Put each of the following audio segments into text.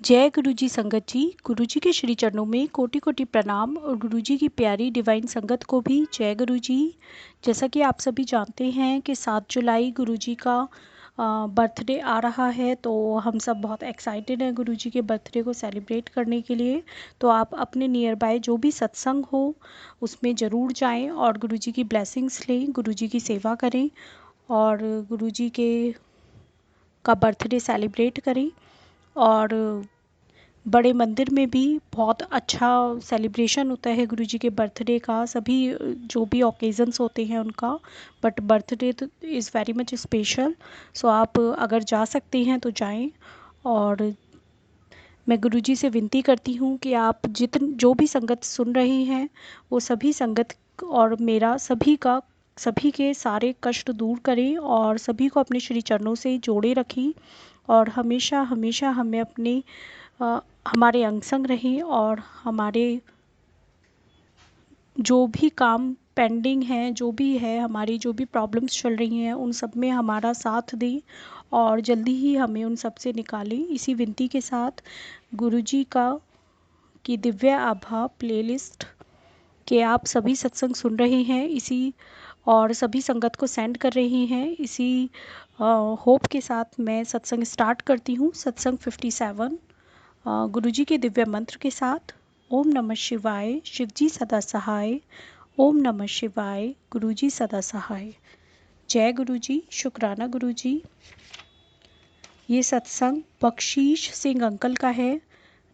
जय गुरु जी संगत जी। गुरु जी के श्री चरणों में कोटि कोटि प्रणाम और गुरु जी की प्यारी डिवाइन संगत को भी जय गुरु जी। जैसा कि आप सभी जानते हैं कि 7 जुलाई गुरु जी का बर्थडे आ रहा है, तो हम सब बहुत एक्साइटेड हैं गुरु जी के बर्थडे को सेलिब्रेट करने के लिए। तो आप अपने नियर बाय जो भी सत्संग हो उसमें ज़रूर जाएं और गुरु जी की ब्लेसिंग्स लें, गुरु जी की सेवा करें और गुरु जी के का बर्थडे सेलिब्रेट करें। और बड़े मंदिर में भी बहुत अच्छा सेलिब्रेशन होता है गुरु जी के बर्थडे का, सभी जो भी ओकेज़न्स होते हैं उनका, बट बर्थडे तो इज़ वेरी मच स्पेशल। सो आप अगर जा सकते हैं तो जाएं। और मैं गुरु जी से विनती करती हूँ कि आप जो भी संगत सुन रहे हैं वो सभी संगत और मेरा सभी के सारे कष्ट दूर करें और सभी को अपने श्री चरणों से जोड़े रखें और हमेशा हमेशा हमें अपने हमारे अंग संग रहें और हमारे जो भी काम पेंडिंग हैं, जो भी है, हमारी जो भी प्रॉब्लम्स चल रही हैं उन सब में हमारा साथ दें और जल्दी ही हमें उन सब से निकालें। इसी विनती के साथ गुरु जी की दिव्य आभा प्लेलिस्ट के आप सभी सत्संग सुन रहे हैं इसी और सभी संगत को सेंड कर रहे हैं, इसी होप के साथ मैं सत्संग स्टार्ट करती हूँ। सत्संग 57 गुरु जी के दिव्य मंत्र के साथ। ओम नमः शिवाय, शिवजी सदा सहाय। ओम नमः शिवाय, गुरु जी सदा सहाय। जय गुरु जी, शुक्राना गुरु जी। ये सत्संग बख्शीश सिंह अंकल का है,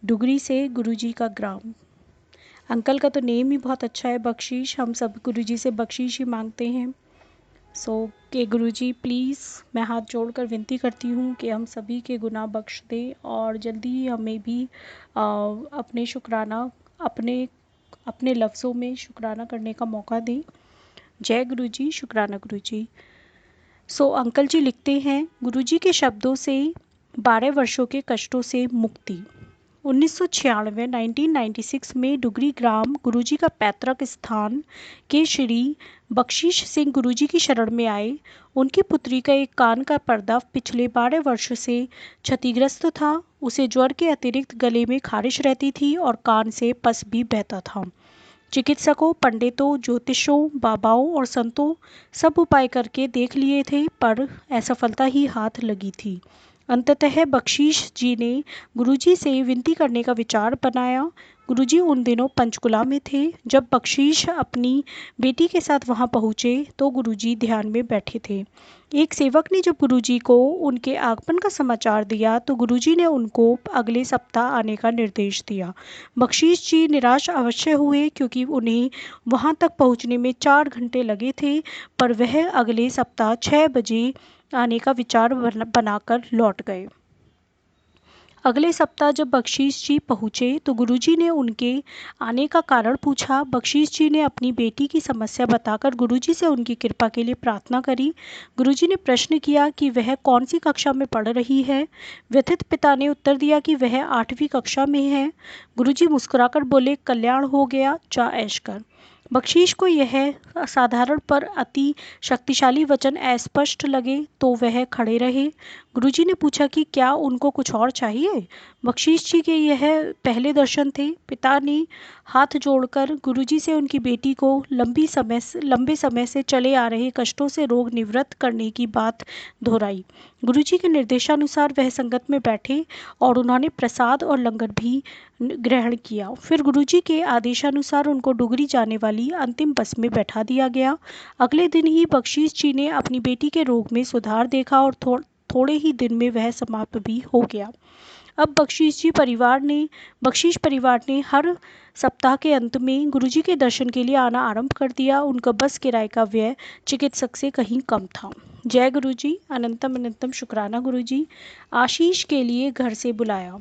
डुगरी से गुरु जी का ग्राम। अंकल का तो नेम ही बहुत अच्छा है, बख्शीश। हम सब गुरु जी से बख्शीश ही मांगते हैं। सो के गुरु जी प्लीज़, मैं हाथ जोड़कर विनती करती हूँ कि हम सभी के गुनाह बख्श दें और जल्दी ही हमें भी अपने शुक्राना अपने अपने लफ्ज़ों में शुक्राना करने का मौका दें। जय गुरु जी, शुक्राना गुरु जी। सो अंकल जी लिखते हैं, गुरु जी के शब्दों से 12 वर्षों के कष्टों से मुक्ति। 1996 1996 में डुगरी ग्राम गुरुजी का पैतृक स्थान के श्री बख्शीश सिंह गुरुजी की शरण में आए। उनकी पुत्री का एक कान का पर्दा पिछले 12 वर्ष से क्षतिग्रस्त था। उसे ज्वर के अतिरिक्त गले में खारिश रहती थी और कान से पस भी बहता था। चिकित्सकों, पंडितों, ज्योतिषों, बाबाओं और संतों सब उपाय करके देख लिए थे, पर असफलता ही हाथ लगी थी। अंततः बख्शीश जी ने गुरुजी से विनती करने का विचार बनाया। गुरुजी उन दिनों पंचकुला में थे। जब बख्शीश अपनी बेटी के साथ वहां पहुंचे तो गुरुजी ध्यान में बैठे थे। एक सेवक ने जब गुरुजी को उनके आगमन का समाचार दिया तो गुरुजी ने उनको अगले सप्ताह आने का निर्देश दिया। बख्शीश जी निराश अवश्य हुए क्योंकि उन्हें वहां तक पहुंचने में 4 घंटे लगे थे, पर वह अगले सप्ताह 6 बजे आने का विचार बनाकर लौट गए। अगले सप्ताह जब बख्शीश जी पहुँचे तो गुरुजी ने उनके आने का कारण पूछा। बख्शीश जी ने अपनी बेटी की समस्या बताकर गुरुजी से उनकी कृपा के लिए प्रार्थना करी। गुरुजी ने प्रश्न किया कि वह कौन सी कक्षा में पढ़ रही है। व्यथित पिता ने उत्तर दिया कि वह 8वीं कक्षा में है। गुरुजी मुस्कुराकर बोले, कल्याण हो गया, जा ऐश कर। बख्शीश को यह असाधारण पर अति शक्तिशाली वचन अस्पष्ट लगे तो वह खड़े रहे। गुरुजी ने पूछा कि क्या उनको कुछ और चाहिए। बख्शीश जी के यह पहले दर्शन थे। पिता ने हाथ जोड़कर गुरुजी से उनकी बेटी को लंबे समय से चले आ रहे कष्टों से रोग निवृत्त करने की बात दोहराई। गुरुजी के निर्देशानुसार वह संगत में बैठे और उन्होंने प्रसाद और लंगर भी ग्रहण किया। फिर गुरुजी के आदेशानुसार उनको डुगरी जाने वाली अंतिम बस में बैठा दिया गया। अगले दिन ही बख्शीश जी ने अपनी बेटी के रोग में सुधार देखा और थोड़े ही दिन में वह समाप्त भी हो गया। अब बख्शीश परिवार ने हर सप्ताह के अंत में गुरुजी के दर्शन के लिए आना आरंभ कर दिया। उनका बस किराए का व्यय चिकित्सक से कहीं कम था। जय गुरुजी, अनंतम अनंतम शुक्राना गुरुजी। आशीष के लिए घर से बुलाया।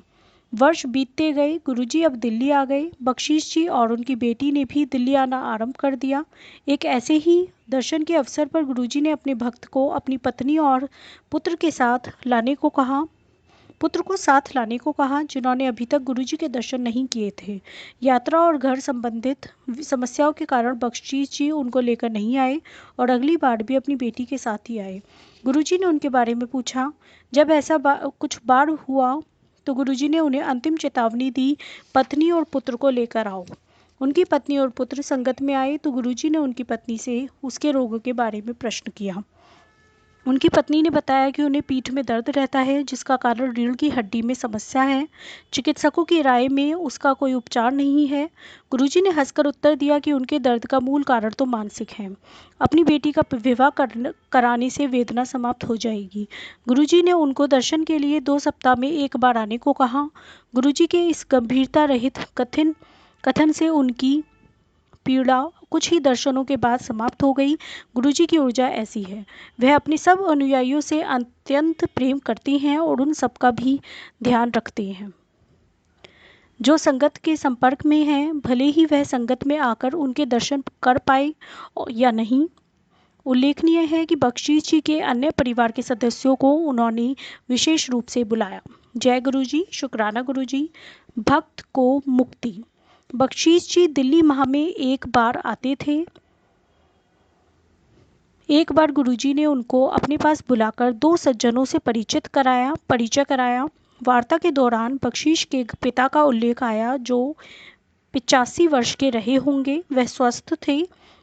वर्ष बीतते गए, गुरुजी अब दिल्ली आ गए। बख्शीश जी और उनकी बेटी ने भी दिल्ली आना आरंभ कर दिया। एक ऐसे ही दर्शन के अवसर पर गुरुजी ने अपने भक्त को अपनी पत्नी और पुत्र को साथ लाने को कहा, जिन्होंने अभी तक गुरुजी के दर्शन नहीं किए थे। यात्रा और घर संबंधित समस्याओं के कारण बख्शीश जी उनको लेकर नहीं आए और अगली बार भी अपनी बेटी के साथ ही आए। गुरुजी ने उनके बारे में पूछा। जब ऐसा कुछ बार हुआ तो गुरुजी ने उन्हें अंतिम चेतावनी दी, पत्नी और पुत्र को लेकर आओ। उनकी पत्नी और पुत्र संगत में आए तो गुरुजी ने उनकी पत्नी से उसके रोग के बारे में प्रश्न किया। उनकी पत्नी ने बताया कि उन्हें पीठ में दर्द रहता है, जिसका कारण रीढ़ की हड्डी में समस्या है। चिकित्सकों की राय में उसका कोई उपचार नहीं है। गुरुजी ने हंसकर उत्तर दिया कि उनके दर्द का मूल कारण तो मानसिक है। अपनी बेटी का विवाह कराने से वेदना समाप्त हो जाएगी। गुरुजी ने उनको दर्शन के लिए 2 सप्ताह में एक बार आने को कहा। गुरुजी के इस गंभीरता रहित कथन से उनकी पीड़ा कुछ ही दर्शनों के बाद समाप्त हो गई। गुरुजी की ऊर्जा ऐसी है, वह अपने सब अनुयायियों से अत्यंत प्रेम करती हैं और उन सबका भी ध्यान रखते हैं जो संगत के संपर्क में हैं, भले ही वह संगत में आकर उनके दर्शन कर पाए या नहीं। उल्लेखनीय है कि बख्शीश जी के अन्य परिवार के सदस्यों को उन्होंने विशेष रूप से बुलाया। जय गुरुजी, शुक्राना गुरुजी। भक्त को मुक्ति। बख्शीश जी दिल्ली माह में एक बार आते थे। एक बार गुरुजी ने उनको अपने पास बुलाकर 2 सज्जनों से परिचय कराया। वार्ता के दौरान बख्शीश के पिता का उल्लेख आया जो 85 वर्ष के रहे होंगे। वह स्वस्थ थे,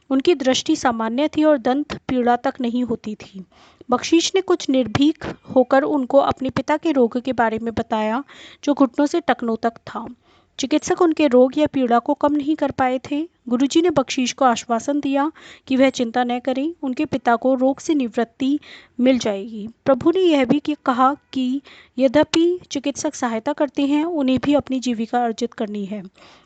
उनकी दृष्टि सामान्य थी और दंत पीड़ा तक नहीं होती थी। बख्शीश ने कुछ निर्भीक होकर उनको अपने पिता के रोग के बारे में बताया जो घुटनों से टखनों तक था। चिकित्सक उनके रोग या पीड़ा को कम नहीं कर पाए थे। गुरुजी ने बख्शीश को आश्वासन दिया कि वह चिंता न करें, उनके पिता को रोग से निवृत्ति मिल जाएगी। प्रभु ने यह भी कहा कि यद्यपि चिकित्सक सहायता करते हैं, उन्हें भी अपनी जीविका अर्जित करनी है।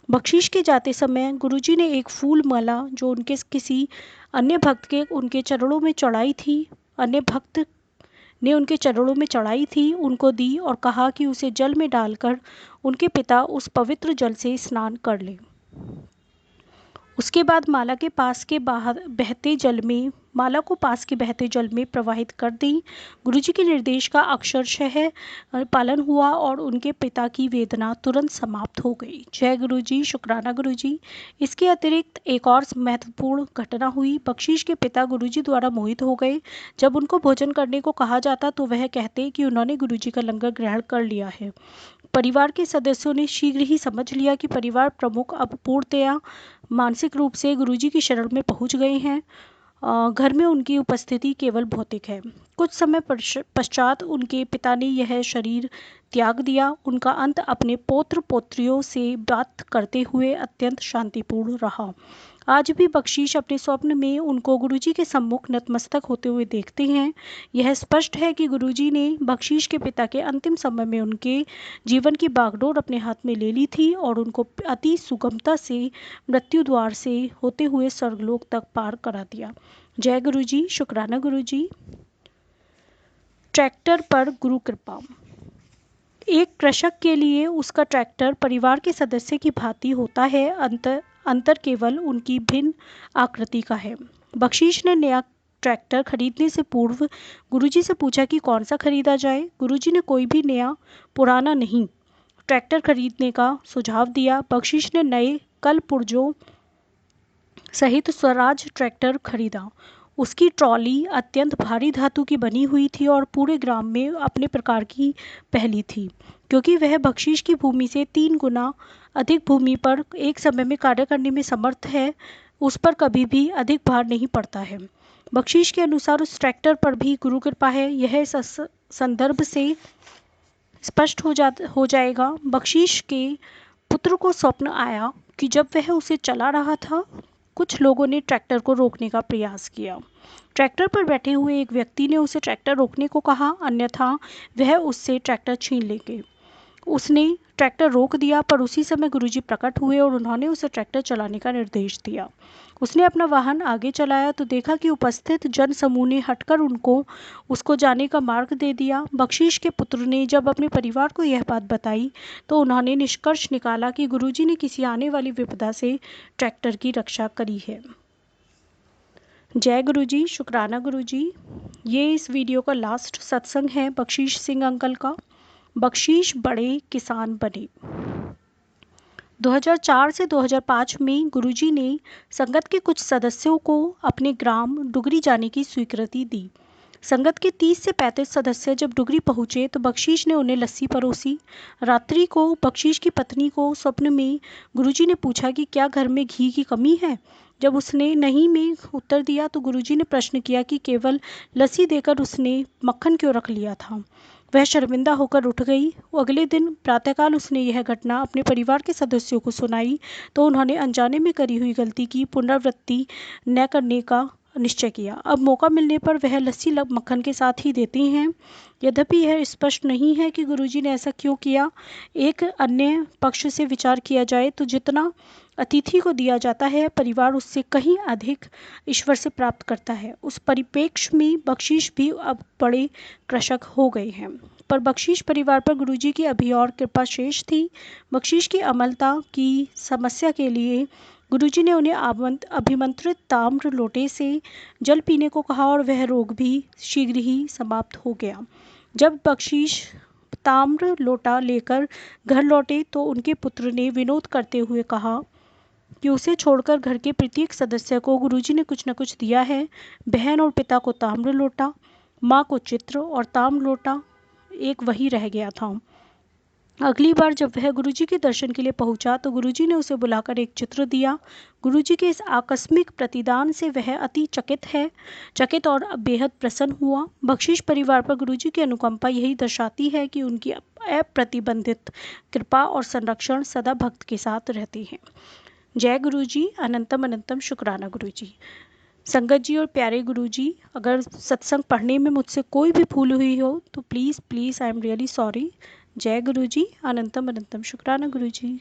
बख्शीश के जाते समय गुरुजी ने एक फूल माला जो उनके किसी अन्य भक्त के उनके चरणों में चढ़ाई थी, उनको दी और कहा कि उसे जल में डालकर उनके पिता उस पवित्र जल से स्नान कर लें। उसके बाद माला को पास के बहते जल में प्रवाहित कर दी। गुरुजी के निर्देश का अक्षरशः पालन हुआ और उनके पिता की वेदना तुरंत समाप्त हो गई। जय गुरुजी, शुक्राना गुरुजी। इसके अतिरिक्त एक और महत्वपूर्ण घटना हुई। बख्शीश के पिता गुरुजी द्वारा मोहित हो गए। जब उनको भोजन करने को कहा जाता तो वह कहते कि उन्होंने गुरुजी का लंगर ग्रहण कर लिया है। परिवार के सदस्यों ने शीघ्र ही समझ लिया कि परिवार प्रमुख अब पूर्णतया मानसिक रूप से गुरुजी की शरण में पहुंच गए हैं। घर में उनकी उपस्थिति केवल भौतिक है। कुछ समय पश्चात उनके पिता ने यह शरीर त्याग दिया। उनका अंत अपने पौत्र पौत्रियों से बात करते हुए अत्यंत शांतिपूर्ण रहा। आज भी बख्शीश अपने स्वप्न में उनको गुरुजी के सम्मुख नतमस्तक होते हुए देखते हैं। यह स्पष्ट है कि गुरुजी ने बख्शीश के पिता के अंतिम समय में उनके जीवन की बागडोर अपने हाथ में ले ली थी और उनको अति सुगमता से मृत्यु द्वार से होते हुए स्वर्गलोक तक पार करा दिया। जय गुरुजी, शुक्राना गुरुजी। ट्रैक्टर पर गुरु कृपा। एक कृषक के लिए उसका ट्रैक्टर परिवार के सदस्य की भांति होता है। अंतर केवल उनकी भिन्न आकृति का है। बख्शीश ने नया ट्रैक्टर खरीदने से पूर्व गुरुजी से पूछा कि कौन सा खरीदा जाए। गुरुजी ने कोई भी नया पुराना नहीं ट्रैक्टर खरीदने का सुझाव दिया। बख्शीश ने नए कल पुर्जों सहित स्वराज ट्रैक्टर खरीदा। उसकी ट्रॉली अत्यंत भारी धातु की बनी हुई थी और पूरे ग्राम में अपने प्रकार की पहली थी, क्योंकि वह बख्शीश की भूमि से 3 गुना अधिक भूमि पर एक समय में कार्य करने में समर्थ है। उस पर कभी भी अधिक भार नहीं पड़ता है। बख्शीश के अनुसार उस ट्रैक्टर पर भी गुरु कृपा है। यह इस संदर्भ से स्पष्ट हो जाएगा। बख्शीश के पुत्र को स्वप्न आया कि जब वह उसे चला रहा था, कुछ लोगों ने ट्रैक्टर को रोकने का प्रयास किया। ट्रैक्टर पर बैठे हुए एक व्यक्ति ने उसे ट्रैक्टर रोकने को कहा, अन्यथा वह उससे ट्रैक्टर छीन लेंगे। उसने ट्रैक्टर रोक दिया, पर उसी समय गुरुजी प्रकट हुए और उन्होंने उसे ट्रैक्टर चलाने का निर्देश दिया। उसने अपना वाहन आगे चलाया तो देखा कि उपस्थित जन समूह ने हटकर उसको जाने का मार्ग दे दिया। बख्शीश के पुत्र ने जब अपने परिवार को यह बात बताई तो उन्होंने निष्कर्ष निकाला कि गुरुजी ने किसी आने वाली विपदा से ट्रैक्टर की रक्षा करी है। जय गुरुजी, शुक्राना गुरुजी। ये इस वीडियो का लास्ट सत्संग है बख्शीश सिंह अंकल का। बख्शीश बड़े किसान बने। 2004 से 2005 में गुरुजी ने संगत के कुछ सदस्यों को अपने ग्राम डुगरी जाने की स्वीकृति दी। संगत के 30 से 35 सदस्य जब डुगरी पहुंचे तो बख्शीश ने उन्हें लस्सी परोसी। रात्रि को बख्शीश की पत्नी को स्वप्न में गुरुजी ने पूछा कि क्या घर में घी की कमी है। जब उसने नहीं में उत्तर दिया तो गुरुजी ने प्रश्न किया कि केवल लस्सी देकर उसने मक्खन क्यों रख लिया था। वह शर्मिंदा होकर उठ गई। अगले दिन प्रातःकाल उसने यह घटना अपने परिवार के सदस्यों को सुनाई तो उन्होंने अनजाने में करी हुई गलती की पुनरावृत्ति न करने का निश्चय किया। अब मौका मिलने पर वह लस्सी मक्खन के साथ ही देती हैं। यद्यपि यह स्पष्ट नहीं है कि गुरुजी ने ऐसा क्यों किया। एक अन्य पक्ष से विचार किया जाए तो जितना अतिथि को दिया जाता है परिवार उससे कहीं अधिक ईश्वर से प्राप्त करता है। उस परिप्रेक्ष्य में बख्शीश भी अब बड़े कृशक हो गए हैं। पर बख्शीश परिवार पर गुरुजी की अभी और कृपा शेष थी। बख्शीश की अमलता की समस्या के लिए गुरुजी ने उन्हें अभिमंत्रित ताम्र लोटे से जल पीने को कहा और वह रोग भी शीघ्र ही समाप्त हो गया। जब बख्शीश ताम्र लोटा लेकर घर लौटे तो उनके पुत्र ने विनोद करते हुए कहा कि उसे छोड़कर घर के प्रत्येक सदस्य को गुरुजी ने कुछ न कुछ दिया है। बहन और पिता को ताम्र लोटा, माँ को चित्र और ताम्र लोटा एक वही रह गया था। अगली बार जब वह गुरुजी के दर्शन के लिए पहुंचा तो गुरुजी ने उसे बुलाकर एक चित्र दिया। गुरुजी के इस आकस्मिक प्रतिदान से वह अति चकित और बेहद प्रसन्न हुआ। बख्शीश परिवार पर गुरुजी की अनुकंपा यही दर्शाती है कि उनकी अप्रतिबंधित कृपा और संरक्षण सदा भक्त के साथ रहती है। जय गुरुजी, अनंतम अनंतम शुक्राना गुरुजी। संगत जी और प्यारे गुरुजी, अगर सत्संग पढ़ने में मुझसे कोई भी भूल हुई हो तो please I am really sorry. जय गुरुजी, अनंतम अनंतम शुक्राना गुरुजी।